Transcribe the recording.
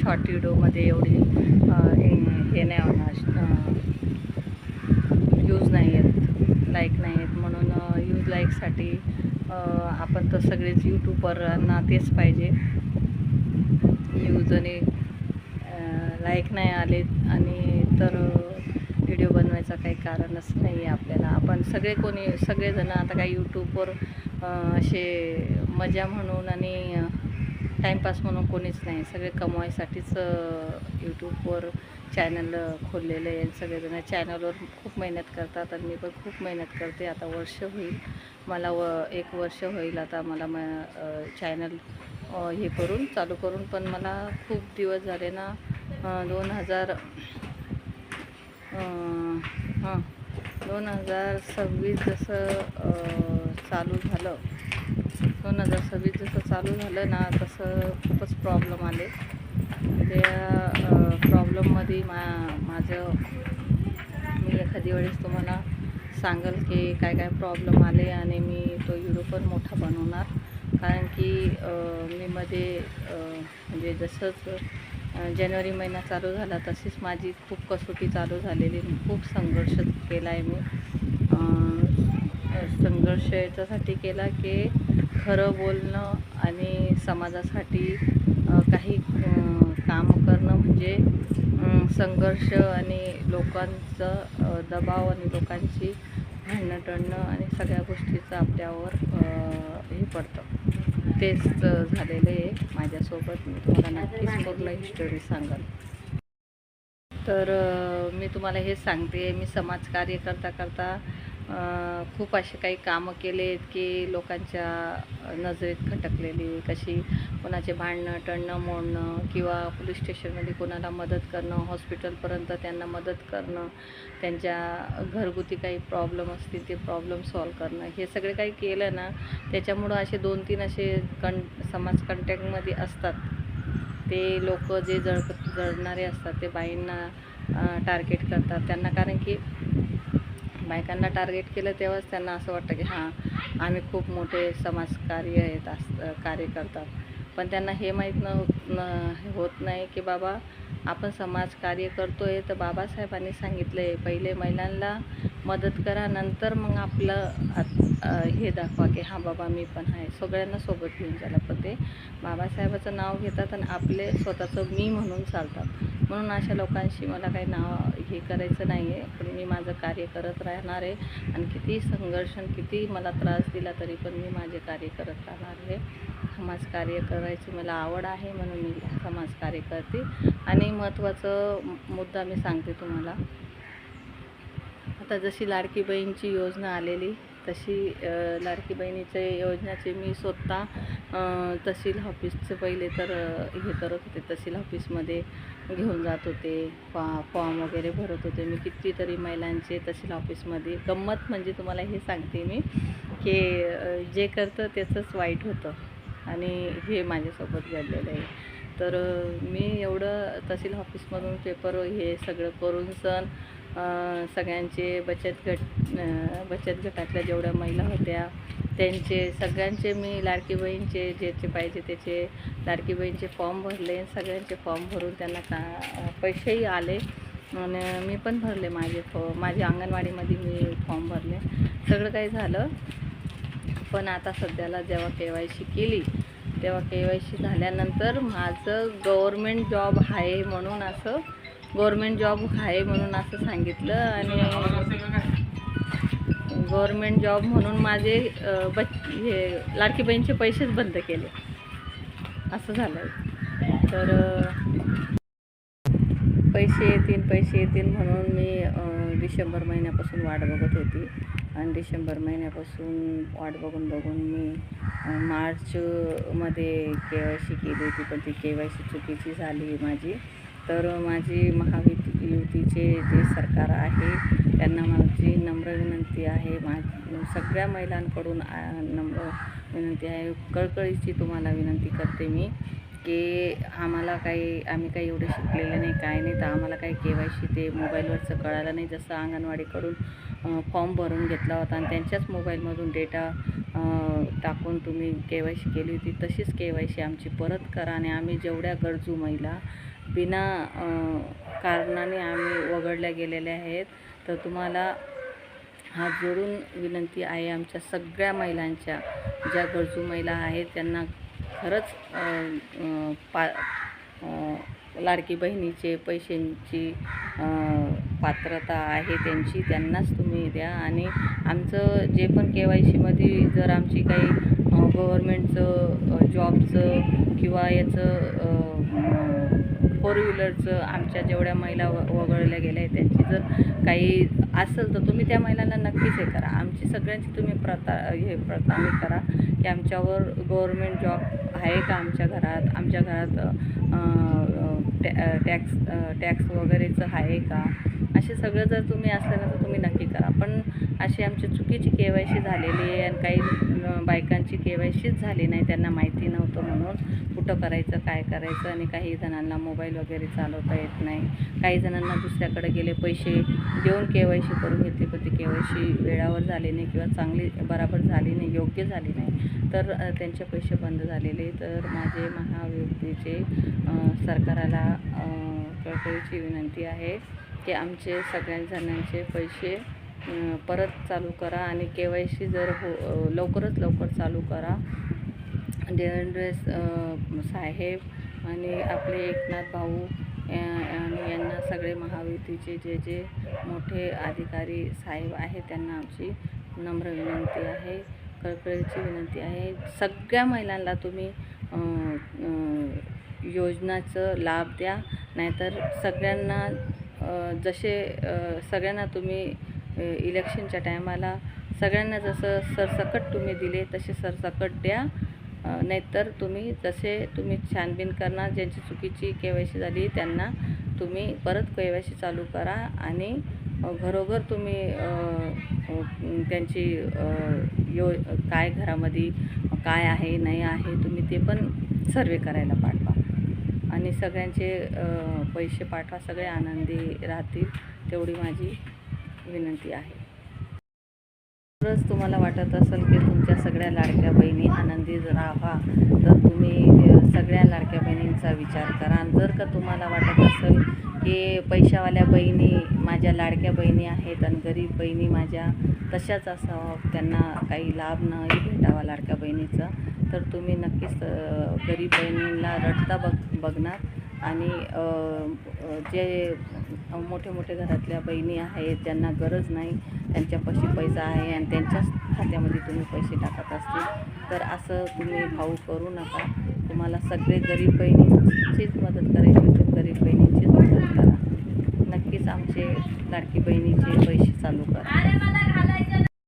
Short व्हिडिओमध्ये एवढी हे नाही होणार, यूज नाही आहेत, लाईक नाही आहेत. म्हणून यूज लाईकसाठी आपण तर सगळेच यूट्यूबवरांना तेच पाहिजे, यूज आणि लाईक नाही आले आणि तर व्हिडिओ बनवायचा काही कारणच नाही आहे आपल्याला. आपण सगळेजण आता काही यूट्यूबवर असे मजा म्हणून आणि टाईमपास म्हणून कोणीच नाही, सगळे कमवायसाठीच यूट्यूबवर चॅनल खोललेले आहे. सगळेजण चॅनलवर खूप मेहनत करतात आणि मी पण खूप मेहनत करते. आता वर्ष होईल मला, 1 वर्ष होईल आता मला चॅनल हे करून चालू करून. पण मला खूप दिवस झाले ना, 2026 जसं चालू झालं, 2026 जसं चालू झालं ना, तसं खूपच प्रॉब्लेम आले. त्या प्रॉब्लेममध्ये माझं मी एखादी वेळेस तुम्हाला सांगेल की काय काय प्रॉब्लेम आले आणि मी तो व्हिडिओ पण मोठा बनवणार. कारण की मी मध्ये म्हणजे जसंच जानेवारी महिना चालू झाला तशीच माझी खूप कसोटी चालू झालेली. खूप संघर्ष केला आहे मी. संघर्ष याच्यासाठी केला की खरं बोलणं आणि समाजासाठी काही काम करणं म्हणजे संघर्ष आणि लोकांचं दबाव आणि लोकांची भांडणं टळणं आणि सगळ्या गोष्टीचं आपल्यावर हे पडतं. तेच झालेलं आहे माझ्यासोबत. मी तुम्हाला नक्कीच पूर्ण हिस्टरी सांगाल. तर मी तुम्हाला हे सांगते, मी समाजकार्य करता करता खूप असे काही कामं केले आहेत की लोकांच्या नजरेत खटकलेली, कशी कोणाचे भांडणं टळणं मोडणं किंवा पोलीस स्टेशनमध्ये कोणाला मदत करणं, हॉस्पिटलपर्यंत त्यांना मदत करणं, त्यांच्या घरगुती काही प्रॉब्लेम असतील ते प्रॉब्लेम सॉल्व करणं, हे सगळे काही केलं ना. त्याच्यामुळं असे 2-3 असे समाज कॉन्टॅक्टमध्ये असतात ते लोक जे जळणारे असतात ते बाईंना टार्गेट करतात त्यांना. कारण की बायकांना टार्गेट केलं तेव्हाच त्यांना असं वाटतं की हां, आम्ही खूप मोठे समाजकार्य कार्य करतात. पण त्यांना हे माहीत होत नाही की बाबा आपण समाजकार्य करतो आहे तर बाबासाहेबांनी सांगितलं आहे पहिले महिलांना मदत करा, नंतर मग आपलं हे दाखवा की हां बाबा मी पण आहे. सगळ्यांना सोबत घेऊन चाला, पण ते बाबासाहेबाचं नाव घेतात आणि आपले स्वतःचं मी म्हणून चालतात. म्हणून अशा लोकांशी मला काही नाव हे करायचं नाही आहे. पण मी माझं कार्य करत राहणार आहे आणि किती संघर्ष आणि किती मला त्रास दिला तरी पण मी माझे कार्य करत राहणार आहे. समाजकार्य करायची मला आवड आहे म्हणून मी समाजकार्य करते. आणि महत्त्वाचं मुद्दा मी सांगते तुम्हाला, आता जशी लाडकी बहीणची योजना आलेली तशी लाडकी बहिणीच्या योजनेचे मी स्वतः तहसील ऑफिसचं पहिले तर हे करत होते. तहसील ऑफिसमध्ये घेऊन जात होते, फॉर्म वगैरे भरत होते मी. कितीतरी महिलांचे तहसील ऑफिसमध्ये गंमत म्हणजे तुम्हाला हे सांगते मी की जे करतं त्याचंच वाईट होतं आणि हे माझ्यासोबत घडलेलं आहे. तर मी एवढं तहसील ऑफिसमधून पेपर हे सगळं करून सगळ्यांचे बचत गटातल्या जेवढ्या महिला होत्या त्यांचे सगळ्यांचे मी लाडकी बहीणचे ज्याचे पाहिजे त्याचे लाडकी बहीणचे फॉर्म भरले. सगळ्यांचे फॉर्म भरून त्यांना पैसेही आले आणि मी पण भरले माझ्या अंगणवाडीमध्ये मी फॉर्म भरले. सगळं काही झालं. पण आता सध्याला जेव्हा KYC केली तेव्हा KYC झाल्यानंतर माझं गव्हर्मेंट जॉब आहे म्हणून असं सांगितलं आणि गव्हर्मेंट जॉब म्हणून माझे हे लाडकी बहीणचे पैसेच बंद केले, असं झालं. तर पैसे येतील म्हणून मी डिसेंबर महिन्यापासून वाट बघत होती आणि डिसेंबर महिन्यापासून वाट बघून मी मार्चमध्ये KYC केली होती. पण ती KYC चुकीची झाली माझी. तर माझी महायुतीचे जे सरकार आहे त्यांना माझी नम्र विनंती आहे, सगळ्या महिलांकडून नम्र विनंती आहे, कळकळीची तुम्हाला विनंती करते मी की आम्ही काही एवढे शिकलेले नाही काय नाही, तर आम्हाला काही KYC ते मोबाईलवरचं कळालं नाही. जसं अंगणवाडीकडून फॉर्म भरून घेतला होता आणि त्यांच्याच मोबाईलमधून डेटा टाकून तुम्ही KYC केली होती तशीच KYC आमची परत करा आणि आम्ही जेवढ्या गरजू महिला बिना कारणाने आम्ही वगळल्या गेलेल्या आहेत. तर तुम्हाला हात जोडून विनंती आहे आमच्या सगळ्या महिलांच्या, ज्या गरजू महिला आहेत त्यांना खरंच लाडकी बहिणीचे पैशांची पात्रता आहे त्यांची, त्यांनाच तुम्ही द्या. आणि आमचं जे पण KYCमध्ये जर आमची काही गव्हर्मेंटचं जॉबचं किंवा याचं 4 व्हीलरचं आमच्या जेवढ्या महिला वगळल्या गेल्या आहेत त्यांची जर काही असेल तर तुम्ही त्या महिलांना नक्कीच हे करा. आमची सगळ्यांची तुम्ही प्राथमिक करा की आमच्यावर गव्हर्मेंट जॉब आहे का, आमच्या घरात टॅक्स वगैरेचं आहे का, असे सगळं जर तुम्ही असलं तर तुम्ही नक्की करा. पण अशी आमची चुकीची KYC झालेली आहे आणि काही बायकांची KYCच झाली नाही, त्यांना माहिती नव्हतं म्हणून कुठं करायचं काय करायचं. आणि काही जणांना मोबाईल वगैरे चालवता येत नाही, काही जणांना दुसऱ्याकडे गेले पैसे देऊन KYC करून घेतली पण ती KYC वेळावर झाली नाही किंवा चांगली बराबर झाली नाही, योग्य झाली नाही, तर त्यांचे पैसे बंद झालेले. तर माझे महायुतीचे सरकाराला कळकळीची विनंती आहे की आमचे सगळ्या पैसे परत चालू करा आणि KYC जर लवकरात लवकर चालू करा. देवेंद्र साहेब आणि आपले एकनाथ भाऊ आणि यांना सगळे महायुतीचे जे मोठे अधिकारी साहेब आहेत त्यांना आमची नम्र विनंती आहे, कळकळीची विनंती आहे. सगळ्या महिलांना तुम्ही योजनाचं लाभ द्या, नाहीतर सगळ्यांना सगळ्यांना तुम्ही इलेक्शनच्या टायमाला सगळ्यांना जसं सरसकट तुम्ही दिले तसे सरसकट द्या. नाहीतर तुम्ही छानबीन करणार, ज्यांची चुकीची KYC झाली त्यांना तुम्ही परत KYC चालू करा आणि घरोघर तुम्ही त्यांची काय घरामध्ये काय आहे नाही आहे तुम्ही ते पण सर्वे करायला पाठवा आणि सगळ्यांचे पैसे पाठवा, सगळे आनंदी राहतील, तेवढी माझी विनंती आहे. खरंच तुम्हाला वाटत असेल की तुमच्या सगळ्या लाडक्या बहिणी आनंदी राहा तर तुम्ही सगळ्या लाडक्या बहिणींचा विचार करा. आणि जर का तुम्हाला वाटत असेल की पैशावाल्या बहिणी माझ्या लाडक्या बहिणी आहेत आणि गरीब बहिणी माझ्या तशाच असावं, त्यांना काही लाभ नाही भेटावा लाडक्या बहिणीचा, तर तुम्ही नक्कीच गरीब बहिणींना रडता बघणार. आणि जे मोठे घरातल्या बहिणी आहेत ज्यांना गरज नाही, त्यांच्यापाशी पैसा आहे आणि त्यांच्याच खात्यामध्ये तुम्ही पैसे टाकत असतील तर असं तुम्ही भाऊ करू नका. तुम्हाला सगळे गरीब बहिणींचीच मदत करायची तर गरीब बहिणींचीच मदत करा. नक्कीच आमचे लाडकी बहिणीचे पैसे चालू करा.